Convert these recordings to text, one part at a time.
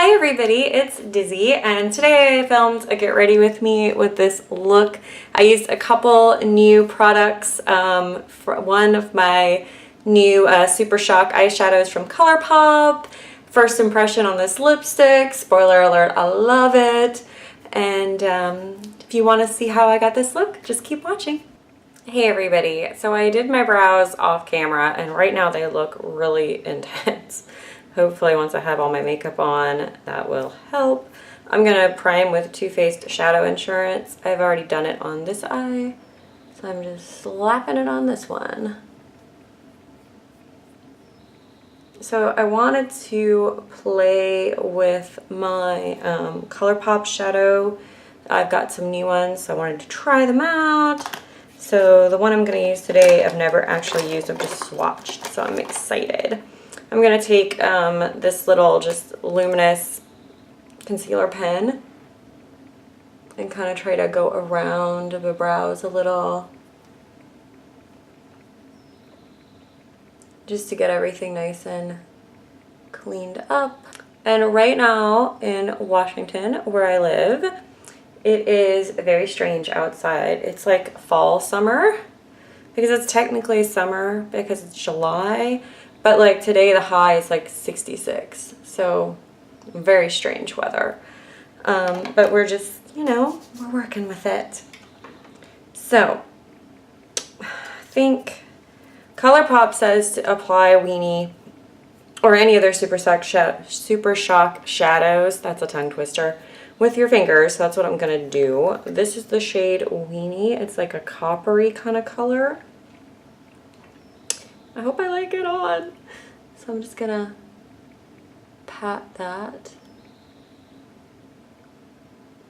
Hi everybody, it's Dizzy, and today I filmed a get ready with me with this look. I used a couple new products. For one of my new Super Shock eyeshadows from ColourPop. First impression on this lipstick, spoiler alert, I love it. And if you want to see how I got this look, just keep watching. Hey everybody, so I did my brows off camera and right now they look really intense. Hopefully once I have all my makeup on, that will help. I'm gonna prime with Too Faced Shadow Insurance. I've already done it on this eye, so I'm just slapping it on this one. So I wanted to play with my ColourPop shadow. I've got some new ones, so I wanted to try them out. So the one I'm gonna use today, I've never actually used, I've just swatched, so I'm excited. I'm going to take this little just luminous concealer pen and kind of try to go around the brows a little just to get everything nice and cleaned up. And right now in Washington, where I live, it is very strange outside. It's like fall summer because it's technically summer because it's July. But like today the high is like 66, so very strange weather. But we're just, you know, we're working with it. So I think ColourPop says to apply weenie or any of their Super Shock shadows, that's a tongue twister, with your fingers. So that's what I'm gonna do. This is the shade Weenie. It's like a coppery kind of color. I hope I like it on. So I'm just gonna pat that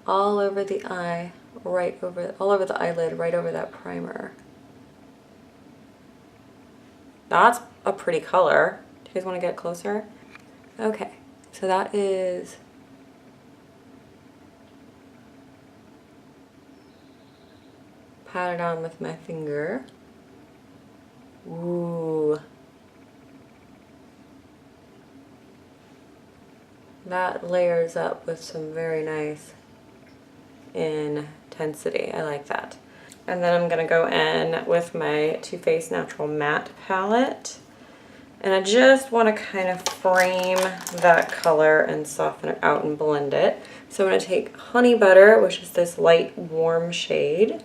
all over the eye, all over the eyelid, right over that primer. That's a pretty color. Do you guys want to get closer? Okay, so that is pat it on with my finger. Ooh. That layers up with some very nice intensity. I like that. And then I'm going to go in with my Too Faced Natural Matte palette. And I just want to kind of frame that color and soften it out and blend it. So I'm going to take Honey Butter, which is this light warm shade.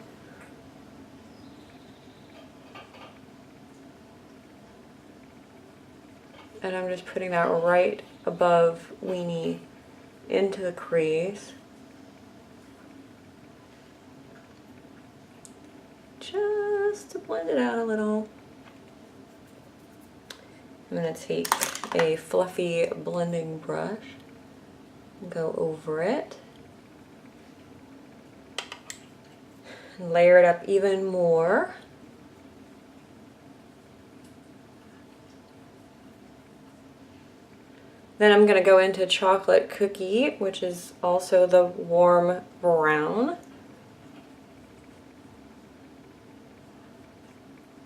And I'm just putting that right above Weenie into the crease. Just to blend it out a little. I'm going to take a fluffy blending brush and go over it. And layer it up even more. Then I'm going to go into Chocolate Cookie, which is also the warm brown.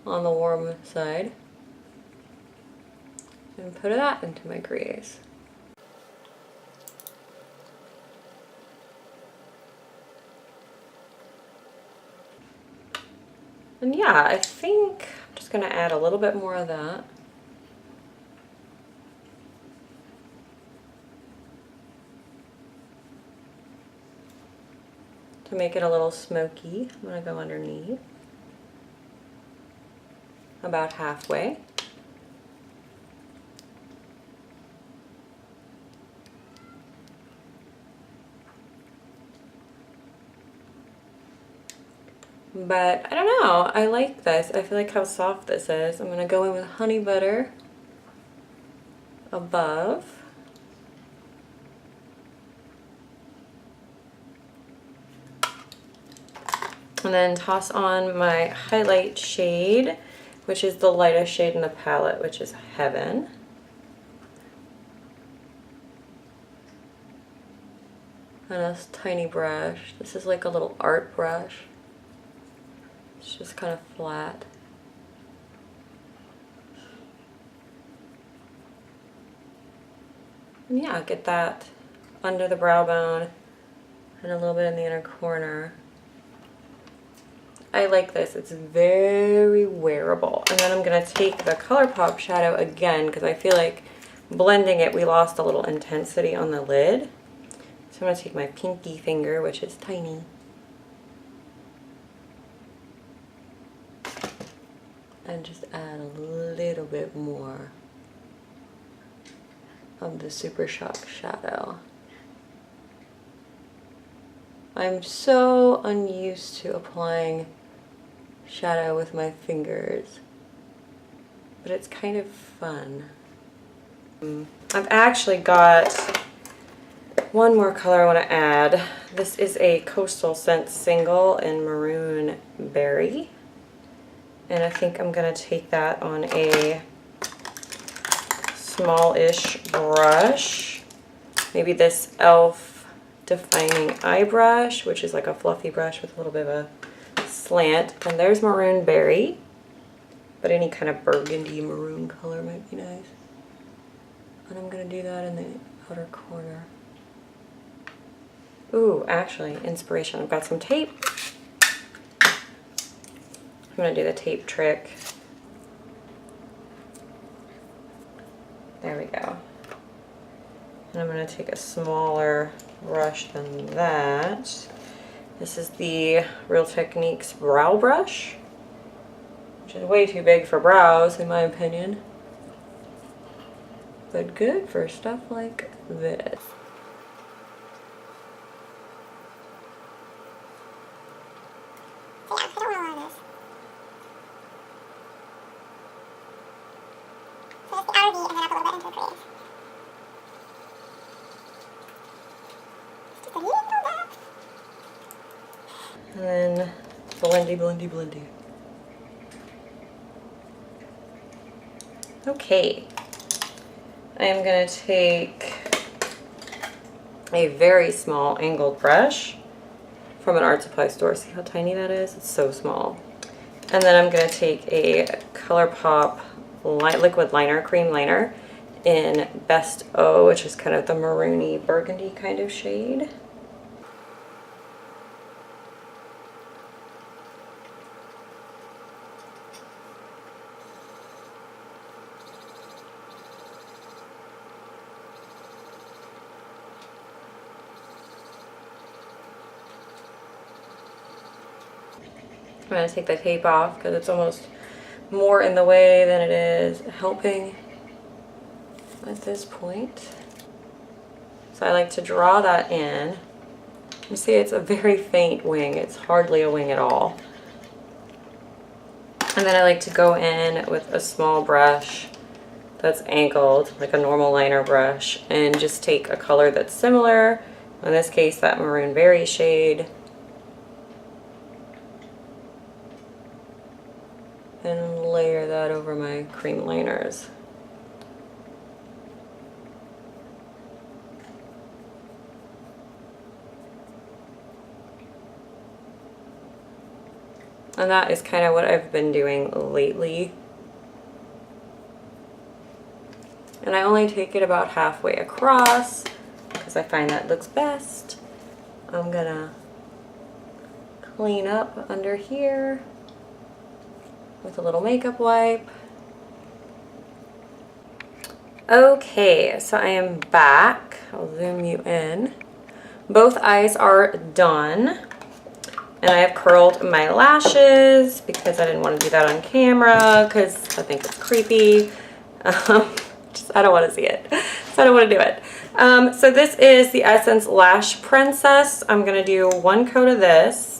On the warm side. And put that into my crease. And yeah, I think I'm just going to add a little bit more of that. To make it a little smoky, I'm going to go underneath, about halfway. But I don't know, I like this. I feel like how soft this is. I'm going to go in with Honey Butter above. And then toss on my highlight shade, which is the lightest shade in the palette, which is Heaven. And a tiny brush. This is like a little art brush. It's just kind of flat. And yeah, get that under the brow bone and a little bit in the inner corner. I like this. It's very wearable. And then I'm going to take the ColourPop shadow again because I feel like blending it, we lost a little intensity on the lid. So I'm going to take my pinky finger, which is tiny, and just add a little bit more of the Super Shock shadow. I'm so unused to applying shadow with my fingers, but it's kind of fun. I've actually got one more color I want to add. This is a Coastal Scents single in Maroon Berry, and I think I'm going to take that on a small-ish brush, maybe this e.l.f. Defining Eye Brush, which is like a fluffy brush with a little bit of a slant. And there's Maroon Berry, but any kind of burgundy maroon color might be nice. And I'm going to do that in the outer corner. Ooh, actually, inspiration. I've got some tape. I'm going to do the tape trick. There we go. And I'm going to take a smaller brush than that. This is the Real Techniques brow brush, which is way too big for brows in my opinion, but good for stuff like this. Yeah, I don't want a lot of this. So just the outer V and then up a little bit into the crease. Just a little bit. And then blendy, blendy, blendy. Okay. I am going to take a very small angled brush from an art supply store. See how tiny that is? It's so small. And then I'm going to take a ColourPop liquid liner, cream liner, in Best O, which is kind of the maroony burgundy kind of shade. I'm going to take the tape off because it's almost more in the way than it is helping at this point. So I like to draw that in. You see it's a very faint wing. It's hardly a wing at all. And then I like to go in with a small brush that's angled, like a normal liner brush, and just take a color that's similar. In this case, that Maroon Berry shade. And layer that over my cream liners. And that is kind of what I've been doing lately. And I only take it about halfway across because I find that looks best. I'm gonna clean up under here with a little makeup wipe. Okay, so I am back. I'll zoom you in. Both eyes are done. And I have curled my lashes because I didn't want to do that on camera because I think it's creepy. I don't want to see it. So I don't want to do it. So this is the Essence Lash Princess. I'm going to do one coat of this.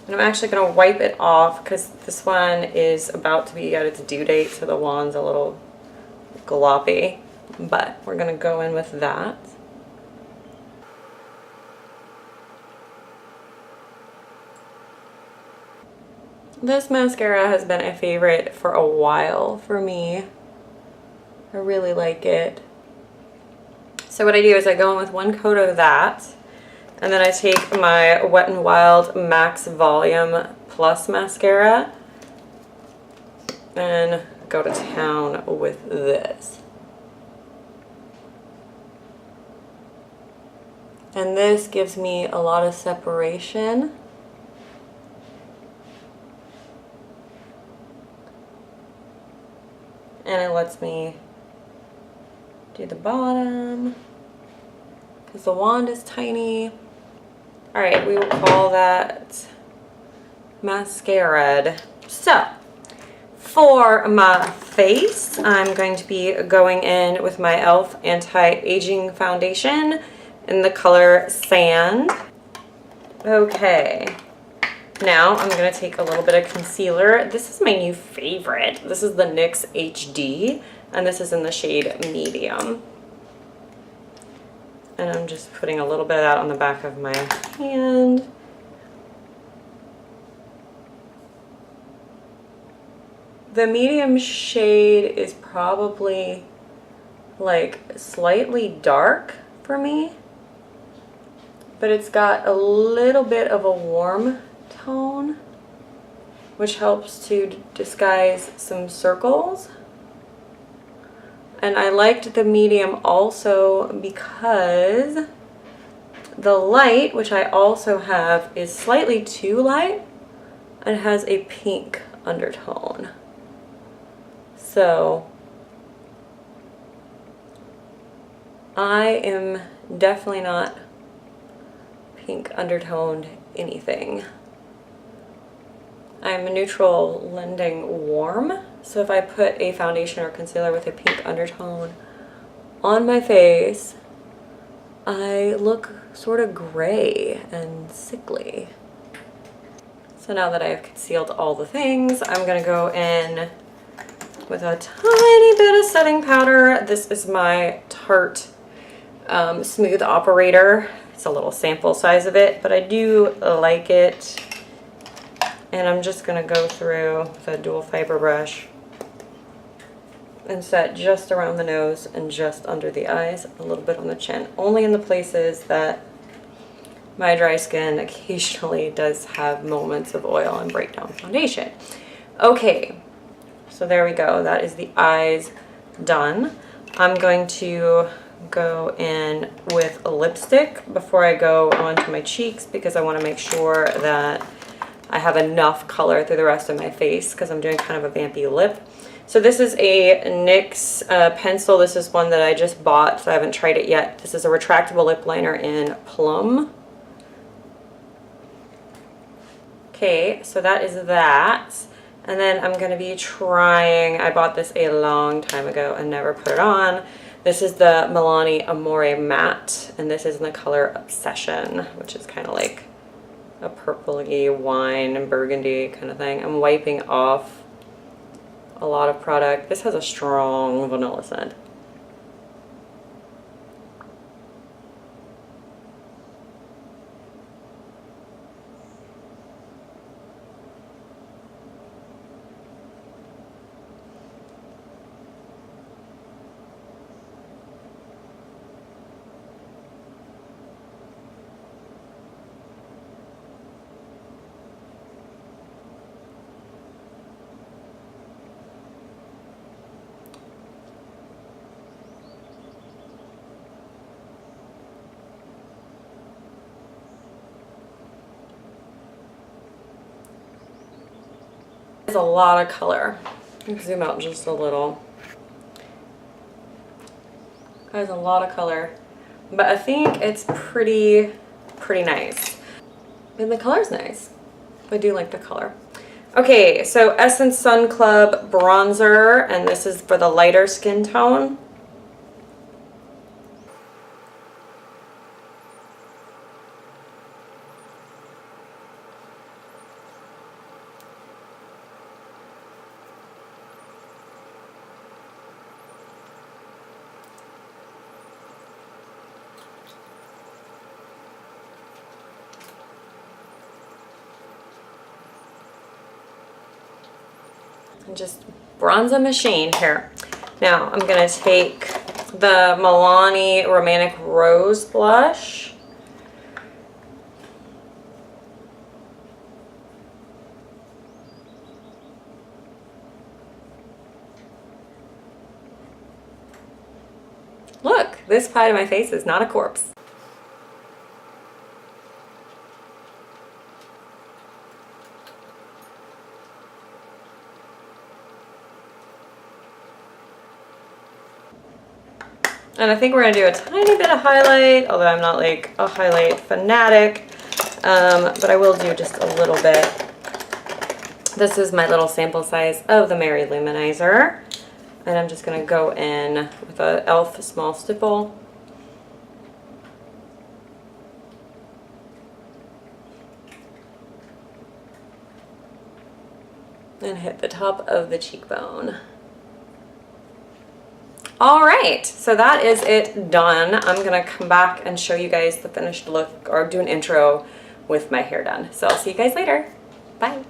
And I'm actually going to wipe it off because this one is about to be at its due date, so the wand's a little gloppy. But we're going to go in with that. This mascara has been a favorite for a while for me. I really like it. So what I do is I go in with one coat of that. And then I take my Wet n Wild Max Volume Plus mascara and go to town with this. And this gives me a lot of separation. And it lets me do the bottom because the wand is tiny. All right, we will call that mascara. So for my face, I'm going to be going in with my e.l.f. Anti-Aging Foundation in the color Sand. Okay, now I'm going to take a little bit of concealer. This is my new favorite. This is the NYX HD, and this is in the shade Medium. And I'm just putting a little bit of that on the back of my hand. The medium shade is probably like slightly dark for me, but it's got a little bit of a warm tone, which helps to disguise some circles. And I liked the medium also because the light, which I also have, is slightly too light and has a pink undertone. So I am definitely not pink undertoned anything. I'm a neutral lending warm, so if I put a foundation or concealer with a pink undertone on my face, I look sort of gray and sickly. So now that I have concealed all the things, I'm gonna go in with a tiny bit of setting powder. This is my Tarte Smooth Operator. It's a little sample size of it, but I do like it. And I'm just gonna go through the dual fiber brush and set just around the nose and just under the eyes, a little bit on the chin, only in the places that my dry skin occasionally does have moments of oil and breakdown foundation. Okay, so there we go. That is the eyes done. I'm going to go in with a lipstick before I go onto my cheeks because I want to make sure that I have enough color through the rest of my face because I'm doing kind of a vampy lip. So this is a NYX pencil. This is one that I just bought, so I haven't tried it yet. This is a retractable lip liner in Plum. Okay, so that is that. And then I'm going to be trying, I bought this a long time ago and never put it on. This is the Milani Amori Matte, and this is in the color Obsession, which is kind of like a purpley wine and burgundy kind of thing. I'm wiping off a lot of product. This has a strong vanilla scent. There's a lot of color. Zoom out just a little. There's a lot of color, but I think it's pretty nice. And the color's nice. I do like the color. Okay, so Essence Sun Club bronzer, and this is for the lighter skin tone. And just bronze a machine here. Now I'm gonna take the Milani Romantic Rose blush. Look, this side of my face is not a corpse. And I think we're gonna do a tiny bit of highlight, although I'm not like a highlight fanatic, but I will do just a little bit. This is my little sample size of the Mary Luminizer. And I'm just gonna go in with a e.l.f. small stipple. And hit the top of the cheekbone. All right, so that is it done. I'm gonna come back and show you guys the finished look or do an intro with my hair done. So I'll see you guys later. Bye.